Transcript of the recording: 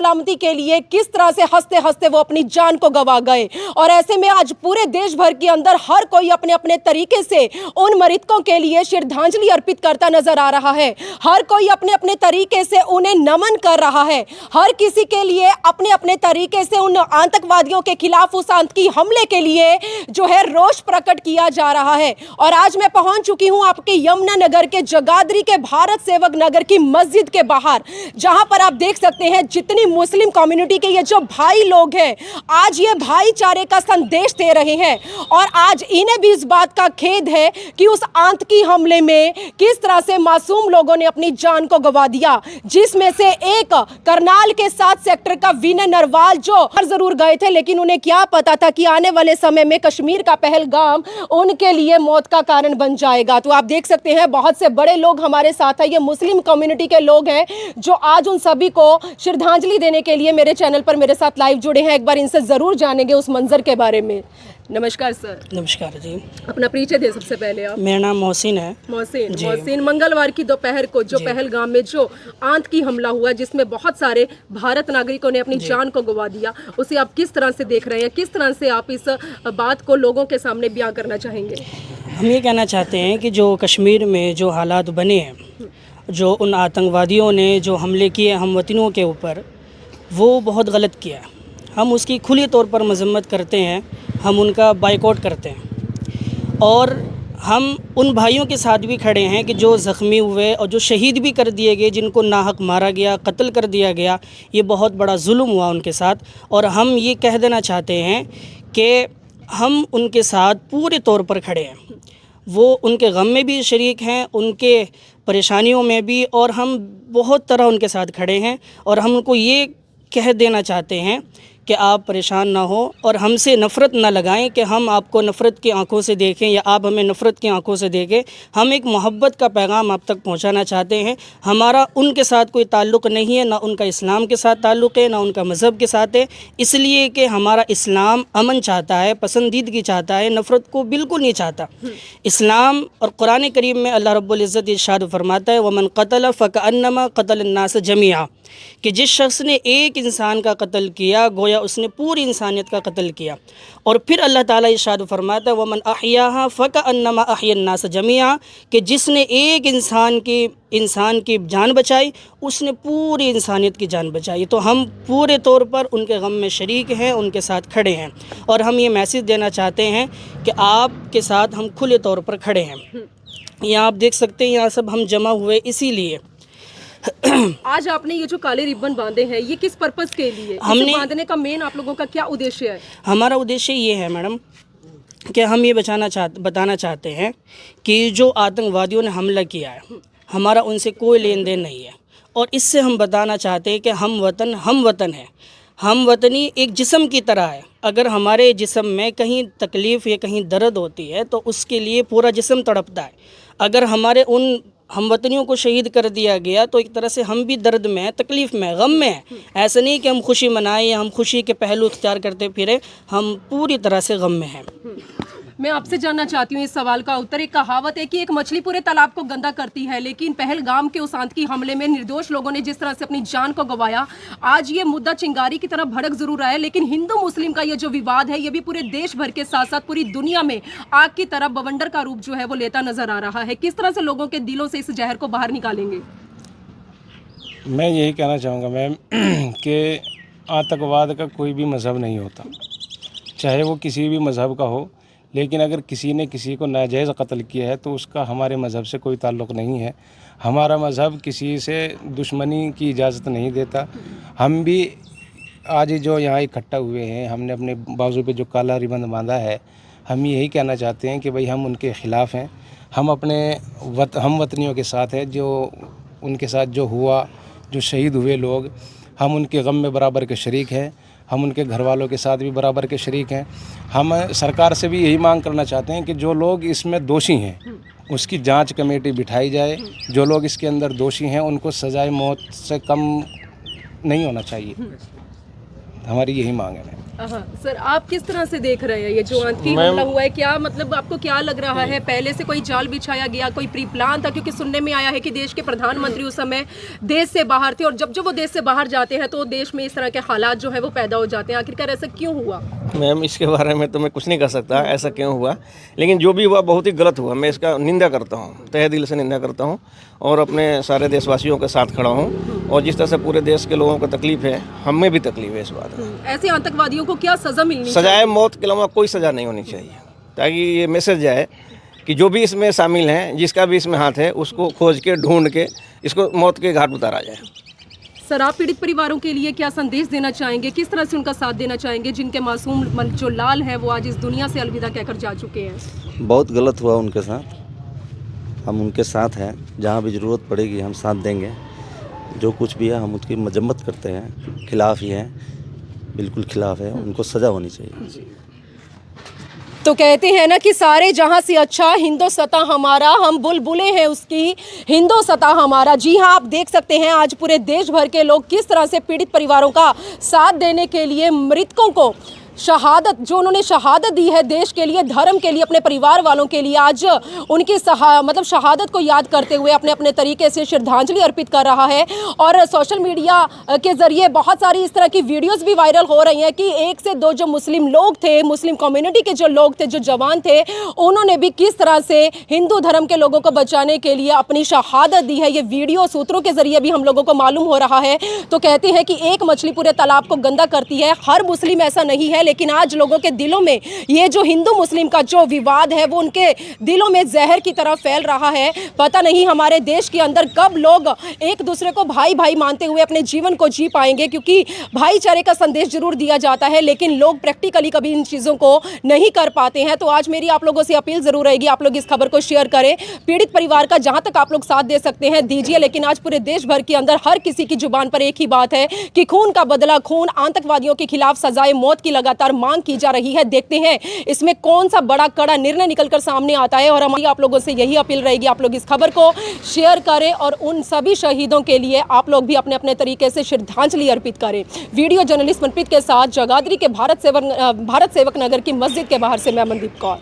सलामती के लिए किस तरह से हंसते हंसते वो अपनी जान को गंवा गए। और ऐसे में आज पूरे देश भर के अंदर हर कोई अपने अपने तरीके से उन मृतकों के लिए श्रद्धांजलि अर्पित करता नजर आ रहा है। हर कोई अपने अपने तरीके से उन्हें नमन कर रहा है। हर किसी के लिए अपने अपने तरीके से उन आतंकवादियों के खिलाफ, उस आतंकी हमले के लिए जो है रोष प्रकट किया जा रहा है। और आज मैं पहुंच चुकी हूं आपके यमुनानगर के जगाधरी के भारत सेवक नगर की मस्जिद के बाहर, जहां पर आप देख सकते हैं जितनी मुस्लिम कम्युनिटी के ये जो भाई लोग हैं आज ये भाईचारे का संदेश दे रहे हैं। और आज इन्हें भी इस बात का खेद है कि उस आतंकी हमले में किस तरह से मासूम लोगों ने अपनी जान को गंवा दिया, जिसमें से एक करनाल के 7 सेक्टर का विनय नरवाल जो जरूर गए थे, लेकिन उन्हें क्या पता था कि आने वाले समय में कश्मीर का पहलगाम उनके लिए मौत का कारण बन जाएगा। तो आप देख सकते हैं बहुत से बड़े लोग हमारे साथ हैं, ये मुस्लिम कम्युनिटी के लोग हैं जो आज उन सभी को श्रद्धांजलि देने के लिए मेरे चैनल पर मेरे साथ लाइव जुड़े हैं। एक बार इनसे जरूर जानेंगे उस मंजर के बारे में। नमस्कार सर। नमस्कार जी। अपना परिचय दे सबसे पहले आप। मेरा नाम मोहसिन है। मोहसिन, मंगलवार की दोपहर को जो पहलगाम में जो आतंकी हमला हुआ जिसमें बहुत सारे भारत नागरिकों ने अपनी जान को गंवा दिया, उसे आप किस तरह से देख रहे हैं? किस तरह से आप इस बात को लोगों के सामने बयां करना चाहेंगे? हम ये कहना चाहते हैं कि जो कश्मीर में जो हालात बने हैं, जो उन आतंकवादियों ने जो हमले किए हमवतनों के ऊपर, वो बहुत गलत किया। हम उसकी खुली तौर पर मजम्मत करते हैं, हम उनका बाइकआउट करते हैं। और हम उन भाइयों के साथ भी खड़े हैं कि जो ज़ख्मी हुए और जो शहीद भी कर दिए गए, जिनको नाहक मारा गया, कत्ल कर दिया गया, ये बहुत बड़ा जुल्म हुआ उनके साथ। और हम ये कह देना चाहते हैं कि हम उनके साथ पूरे तौर पर खड़े हैं। वो उनके गम में भी शरीक हैं, उनके परेशानियों में भी, और हम बहुत तरह उनके साथ खड़े हैं। और हम उनको ये कह देना चाहते हैं कि आप परेशान ना हो और हमसे नफ़रत ना लगाएं कि हम आपको नफ़रत की आंखों से देखें या आप हमें नफ़रत की आंखों से देखें। हम एक मोहब्बत का पैगाम आप तक पहुंचाना चाहते हैं। हमारा उनके साथ कोई ताल्लुक़ नहीं है, ना उनका इस्लाम के साथ ताल्लुक़ है, ना उनका मज़हब के साथ है। इसलिए कि हमारा इस्लाम अमन चाहता है, पसंदीदगी चाहता है, नफ़रत को बिल्कुल नहीं चाहता। इस्लाम और कुरान करीम में अल्लाह रब्बुल इज़्ज़त इरशाद फरमाता है, वमन क़तल फ़कअन्नमा क़तल अन्नास जमीआ, कि जिस शख्स ने एक इंसान का कत्ल किया गोया उसने पूरी इंसानियत का कत्ल किया। और फिर अल्लाह ताला इरशाद फरमाता है, वमन अहयाहा फ़कअन्नमा अहयन्नास जमीआ, कि जिसने एक इंसान की जान बचाई उसने पूरी इंसानियत की जान बचाई। तो हम पूरे तौर पर उनके गम में शरीक हैं, उनके साथ खड़े हैं। और हम ये मैसेज देना चाहते हैं कि आपके साथ हम खुले तौर पर खड़े हैं। यहाँ आप देख सकते हैं, यहाँ सब हम जमा हुए इसीलिए। आज आपने ये जो काले रिबन बांधे हैं, ये किस पर्पस के लिए? हमने बांधने का मेन आप लोगों का क्या उद्देश्य है? हमारा उद्देश्य ये है मैडम कि हम ये बताना चाहते हैं कि जो आतंकवादियों ने हमला किया है, हमारा उनसे कोई लेन देन नहीं है। और इससे हम बताना चाहते हैं कि हम वतन है। हम वतनी एक जिस्म की तरह है। अगर हमारे जिस्म में कहीं तकलीफ़ या कहीं दर्द होती है तो उसके लिए पूरा जिस्म तड़पता है। अगर हमारे उन हम वतनियों को शहीद कर दिया गया तो एक तरह से हम भी दर्द में हैं, तकलीफ़ में हैं, गम में हैं। ऐसा नहीं कि हम खुशी मनाएं या हम खुशी के पहलू इख्तियार करते फिरें, हम पूरी तरह से गम में हैं। मैं आपसे जानना चाहती हूँ इस सवाल का उत्तर। एक कहावत है कि एक मछली पूरे तालाब को गंदा करती है, लेकिन पहलगाम के उस आतंकी हमले में निर्दोष लोगों ने जिस तरह से अपनी जान को गंवाया, आज ये मुद्दा चिंगारी की तरह भड़क जरूर रहा है, लेकिन हिंदू मुस्लिम का ये जो विवाद है ये भी पूरे देश भर के साथ साथ पूरी दुनिया में आग की तरह बवंडर का रूप जो है वो लेता नजर आ रहा है। किस तरह से लोगों के दिलों से इस जहर को बाहर निकालेंगे? मैं यही कहना चाहूँगा मैम कि आतंकवाद का कोई भी मज़हब नहीं होता, चाहे वो किसी भी मज़हब का हो। लेकिन अगर किसी ने किसी को नाजायज़ कत्ल किया है तो उसका हमारे मज़हब से कोई ताल्लुक़ नहीं है। हमारा मज़हब किसी से दुश्मनी की इजाज़त नहीं देता। हम भी आज जो यहाँ इकट्ठा हुए हैं, हमने अपने बाजू पे जो काला रिबन बांधा है, हम यही कहना चाहते हैं कि भाई हम उनके ख़िलाफ़ हैं। हम अपने हम वतनियों के साथ हैं। जो उनके साथ जो हुआ, जो शहीद हुए लोग, हम उनके गम में बराबर के शरीक हैं। हम उनके घर वालों के साथ भी बराबर के शरीक हैं। हम सरकार से भी यही मांग करना चाहते हैं कि जो लोग इसमें दोषी हैं उसकी जांच कमेटी बिठाई जाए। जो लोग इसके अंदर दोषी हैं उनको सज़ाए मौत से कम नहीं होना चाहिए। हमारी यही मांग है मैम। सर आप किस तरह से देख रहे हैं ये जो आतंकी हमला हुआ है? क्या मतलब आपको क्या लग रहा है, पहले से कोई जाल बिछाया गया, कोई प्री प्लान था? क्योंकि सुनने में आया है कि देश के प्रधानमंत्री उस समय देश से बाहर थे और जब वो देश से बाहर जाते हैं तो देश में इस तरह के हालात जो है वो पैदा हो जाते हैं। आखिरकार ऐसा क्यों हुआ? मैम इसके बारे में तो मैं कुछ नहीं कर सकता ऐसा क्यों हुआ, लेकिन जो भी हुआ बहुत ही गलत हुआ। मैं इसका निंदा करता हूँ, तहे दिल से निंदा करता हूँ और अपने सारे देशवासियों के साथ खड़ा हूँ। और जिस तरह से पूरे देश के लोगों को तकलीफ है, हमें भी तकलीफ है इस बात में। ऐसे आतंकवादियों को क्या सजा मिलनी सजाए मौत के अलावा कोई सज़ा नहीं होनी चाहिए, ताकि ये मैसेज जाए कि जो भी इसमें शामिल हैं, जिसका भी इसमें हाथ है, उसको खोज के ढूंढ के इसको मौत के घाट उतारा जाए। सर आप पीड़ित परिवारों के लिए क्या संदेश देना चाहेंगे, किस तरह से उनका साथ देना चाहेंगे जिनके मासूम जो लाल हैं वो आज इस दुनिया से अलविदा कहकर जा चुके हैं? बहुत गलत हुआ उनके साथ, हम उनके साथ हैं, जहाँ भी ज़रूरत पड़ेगी हम साथ देंगे। जो कुछ भी है हम उसकी मजम्मत करते हैं, खिलाफ़ ही हैं, बिल्कुल खिलाफ़ है, उनको सज़ा होनी चाहिए। तो कहते हैं ना कि सारे जहां से अच्छा हिंदुस्तान हमारा, हम बुलबुले हैं उसकी, हिंदुस्तान हमारा। जी हाँ, आप देख सकते हैं आज पूरे देश भर के लोग किस तरह से पीड़ित परिवारों का साथ देने के लिए, मृतकों को शहादत जो उन्होंने शहादत दी है देश के लिए, धर्म के लिए, अपने परिवार वालों के लिए, आज उनकी मतलब शहादत को याद करते हुए अपने अपने तरीके से श्रद्धांजलि अर्पित कर रहा है। और सोशल मीडिया के ज़रिए बहुत सारी इस तरह की वीडियोस भी वायरल हो रही हैं कि एक से दो जो मुस्लिम लोग थे, मुस्लिम कम्युनिटी के जो लोग थे, जो जवान थे, उन्होंने भी किस तरह से हिंदू धर्म के लोगों को बचाने के लिए अपनी शहादत दी है। ये वीडियो सूत्रों के ज़रिए भी हम लोगों को मालूम हो रहा है। तो कहते हैं कि एक मछली पूरे तालाब को गंदा करती है। हर मुस्लिम ऐसा नहीं है, लेकिन आज लोगों के दिलों में ये जो हिंदू मुस्लिम का जो विवाद है वो उनके दिलों में जहर की तरह फैल रहा है। पता नहीं हमारे देश के अंदर कब लोग एक दूसरे को भाई भाई मानते हुए अपने जीवन को जी पाएंगे, क्योंकि भाईचारे का संदेश जरूर दिया जाता है लेकिन लोग प्रैक्टिकली कभी इन चीज़ों को नहीं कर पाते हैं। तो आज मेरी आप लोगों से अपील जरूर रहेगी, आप लोग इस खबर को शेयर करें, पीड़ित परिवार का जहां तक आप लोग साथ दे सकते हैं दीजिए। लेकिन आज पूरे देश भर के अंदर हर किसी की जुबान पर एक ही बात है कि खून का बदला खून, आतंकवादियों के खिलाफ सजाए मौत की लगातार मांग की जा रही है। देखते हैं इसमें कौन सा बड़ा कड़ा निर्णय निकलकर सामने आता है। और हमारी आप लोगों से यही अपील रहेगी, आप लोग इस खबर को शेयर करें और उन सभी शहीदों के लिए आप लोग भी अपने अपने तरीके से श्रद्धांजलि अर्पित करें। वीडियो जर्नलिस्ट मनप्रीत के साथ जगाधरी के भारत सेवक नगर की मस्जिद के बाहर से मैं मनदीप कौर।